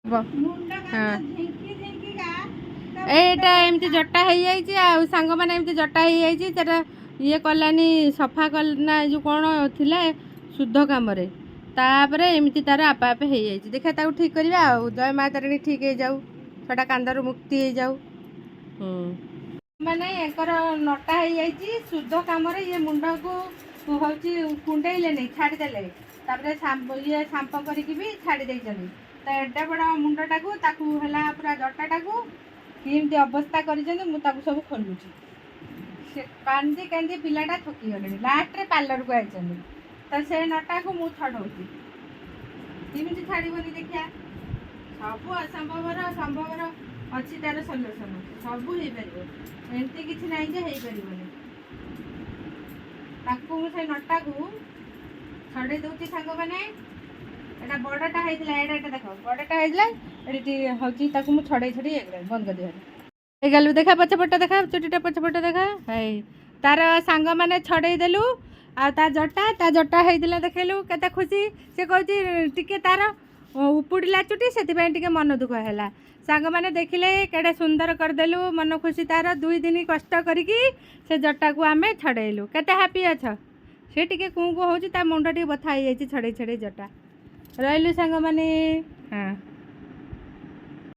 हाँ एटा एमती जटा हो जाए सांग मैंने एमती जटा हो जाए ये कलानी सफा कलना जो कौन थिला शुद्ध कम तापर एमती तार आपे आपे हो जाए देखा ताको ठीक करवा जय माँ तारिणी ठीक हो जाऊ छटा कांदर मुक्ति हो जाऊ माने एकर नटा हो जाए शुद्ध कम ये मुंड को हूँ कुंडेले नहीं छाड़देले ये सांप करके छाड़ी देते तो एडे बड़ मुंडटा को है पूरा जटाटा को केमती अवस्था कर सब खोलुची से कांदी कांदी पिलाटा थकी गले लास्ट रे पार्लर को आई तो से नटा को मुझे छड़ौची केमी छाड़बनी देखिया सब असंभव संभव अच्छी तार सल्यूसन सब हो पार एमती किसी ना हो पार मुझे नटा को छड़े दूसरी सांग मैंने एटा बड़टा होता एटा देख बड़टा होता हूँ छड़े छड़ी बंद कर दिया गलु देखा पछपट देखा चुटीटा पछपट देखा है तार सांग मैंने छड़े देलु आ जटा होता देखलु केते खुशी से कहूँ टिके तार उपुड़ला चुटी से मन दुख है सांग मैंने देखिले केड़े सुंदर करदेलु मन खुशी तार 2 दिन कष्ट करिकी से जटा को आमे छड़ेलु केते हैप्पी अछ से टिके कुँ हो मुंड टे बथा हो छड़े छड़े जटा रही सांग मैंने हाँ।